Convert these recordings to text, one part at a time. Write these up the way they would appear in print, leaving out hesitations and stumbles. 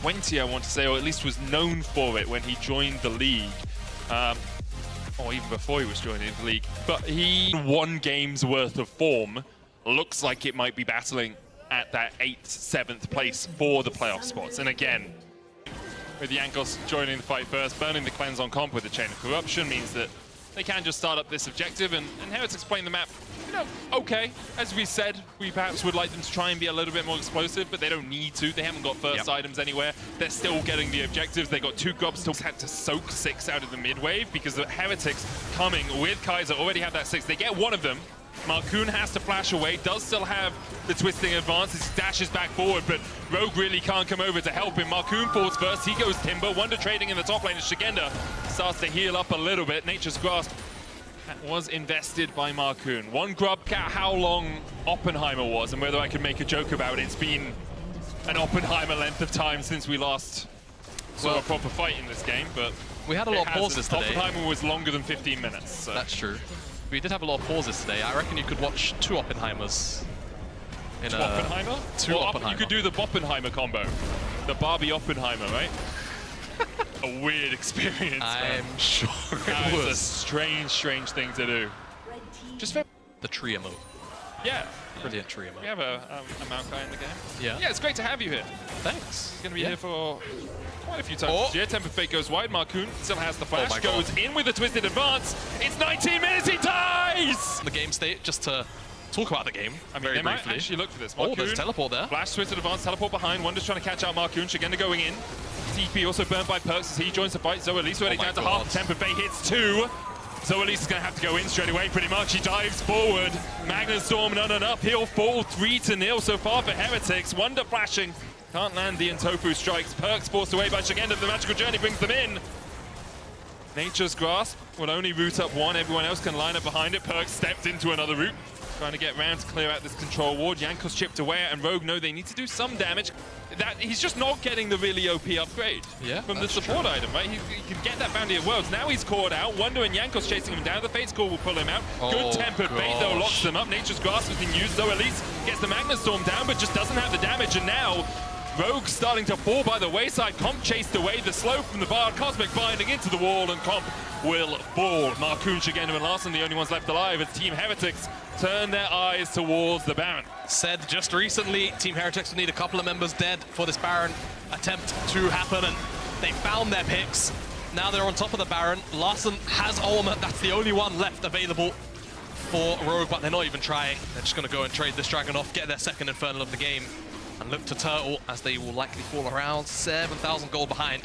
20, I want to say, or at least was known for it when he joined the league. Or even before he was joining the league. But he won games worth of form. Looks like it might be battling at that 8th, 7th place for the playoff spots. And again, with Jankos joining the fight first, burning the cleanse on comp with the Chain of Corruption means that they can just start up this objective, and Heretics playing the map, you know, okay. As we said, we perhaps would like them to try and be a little bit more explosive, but they don't need to. They haven't got first items anywhere. They're still getting the objectives. They got 2 grubs, still had to soak 6 out of the mid wave because the Heretics coming with Kaiser already have that 6. They get one of them. Marcoon has to flash away, does still have the twisting advance as he dashes back forward, but Rogue really can't come over to help him. Marcoon falls first, he goes Timber. Wonder trading in the top lane as Shigenda starts to heal up a little bit. Nature's Grasp was invested by Marcoon. One grub, how long Oppenheimer was and whether I could make a joke about it. It's been an Oppenheimer length of time since we last saw a proper fight in this game, but we had a lot of pauses today. Oppenheimer was longer than 15 minutes. So. That's true. We did have a lot of pauses today. I reckon you could watch 2 Oppenheimers. In Oppenheimer? 2 Oppenheimer. You could do the Boppenheimer combo. The Barbie Oppenheimer, right? A weird experience. I'm sure that it was. A strange, strange thing to do. Just for the trio mode. Yeah. Brilliant trio mode. We have a Maokai in the game. Yeah. Yeah, it's great to have you here. Thanks. He's going to be here for quite a few times. Yeah, Temper Fate goes wide. Marcoon still has the flash. Goes in with a twisted advance. It's 19 minutes. He dies! The game state, just to talk about the game. I mean, they might actually look for this. Marcoon, there's a teleport there. Flash, twisted advance, teleport behind. Wonder's trying to catch out Marcoon. Shigenda going in. TP also burned by Perks as he joins the fight. Zoelise already down to half. Temper Fate hits 2. Zoelise is going to have to go in straight away pretty much. He dives forward. Magnustorm not enough. He'll fall 3-0 so far for Heretics. Wonder flashing. Can't land the Intofu strikes. Perks forced away by Shigenda. The magical journey brings them in. Nature's Grasp will only root up one. Everyone else can line up behind it. Perks stepped into another route. Trying to get round to clear out this control ward. Jankos chipped away, and Rogue know they need to do some damage. He's just not getting the really OP upgrade from the support item, right? He can get that Bounty of Worlds. Now he's caught out. Wonder and Jankos chasing him down. The Fate's Call will pull him out. Good Tempered Fate, though, locks them up. Nature's Grasp has been used. Zoelise gets the Magnustorm down, but just doesn't have the damage. And now Rogue starting to fall by the wayside. Comp chased away. The slow from the Bard. Cosmic binding into the wall, and Comp will fall. Marcoon, Shigenda, and Larson, the only ones left alive as Team Heretics turn their eyes towards the Baron. Said just recently, Team Heretics would need a couple of members dead for this Baron attempt to happen, and they found their picks. Now they're on top of the Baron. Larson has Ultimate. That's the only one left available for Rogue, but they're not even trying. They're just going to go and trade this Dragon off, get their second Infernal of the game, and look to Turtle as they will likely fall around 7,000 gold behind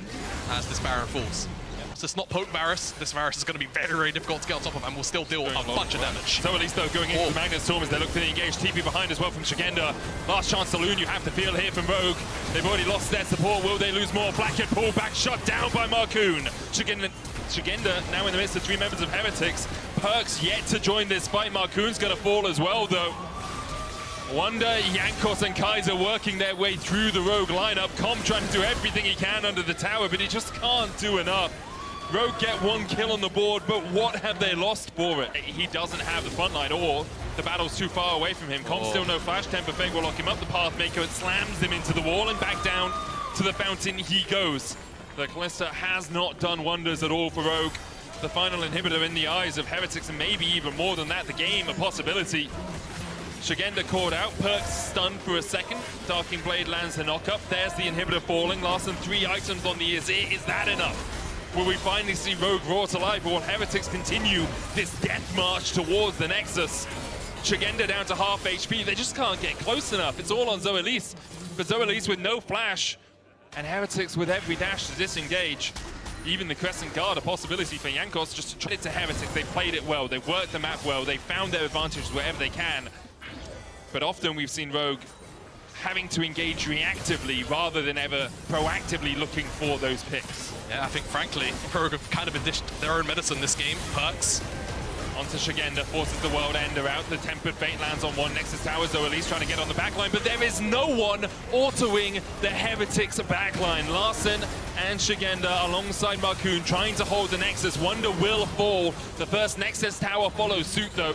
as this Baron falls. So it's not poke Varus. This Varus is going to be very, very difficult to get on top of and will still deal a bunch of damage. So at least though going into the Magnustorm as they look to engage TP behind as well from Shigenda. Last chance saloon you have to feel here from Rogue. They've already lost their support. Will they lose more? Blackhead pulled back, shut down by Marcoon. Shigenda now in the midst of 3 members of Heretics. Perks yet to join this fight. Marcoon's going to fall as well though. Wonder, Jankos and Kaiser working their way through the Rogue lineup. Comp trying to do everything he can under the tower, but he just can't do enough. Rogue get 1 kill on the board, but what have they lost for it? He doesn't have the front line, or the battle's too far away from him. Comp still no flash. Temper Fate will lock him up. The Pathmaker, it slams him into the wall, and back down to the fountain he goes. The Callista has not done wonders at all for Rogue. The final inhibitor in the eyes of Heretics, and maybe even more than that, the game a possibility. Shigenda caught out, Perks stunned for a second. Darking Blade lands the knock-up. There's the inhibitor falling. Larson 3 items on the ESSE. Is that enough? Will we finally see Rogue brought alive, or will Heretics continue this death march towards the Nexus? Shigenda down to half HP. They just can't get close enough. It's all on Zoelise. But Zoelise with no flash, and Heretics with every dash to disengage. Even the Crescent Guard, a possibility for Jankos just to try it to Heretics. They played it well. They worked the map well. They found their advantages wherever they can. But often we've seen Rogue having to engage reactively rather than ever proactively looking for those picks. Yeah, I think frankly, Rogue have kind of dished their own medicine this game. Perks onto Shigenda, forces the World Ender out. The Tempered Fate lands on one Nexus Tower. Zoelise trying to get on the backline, but there is no one autoing the Heretics backline. Larson and Shigenda alongside Marcoon trying to hold the Nexus. Wonder will fall. The first Nexus Tower follows suit though.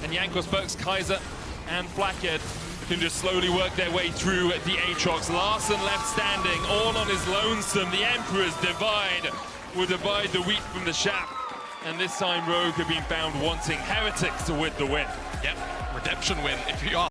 And Jankos, Perks, Kaiser, and Blackhead can just slowly work their way through the Aatrox. Larson left standing, all on his lonesome. The Emperor's divide will divide the wheat from the chaff. And this time Rogue have been found wanting. Heretics to win the win. Yep, redemption win if you are.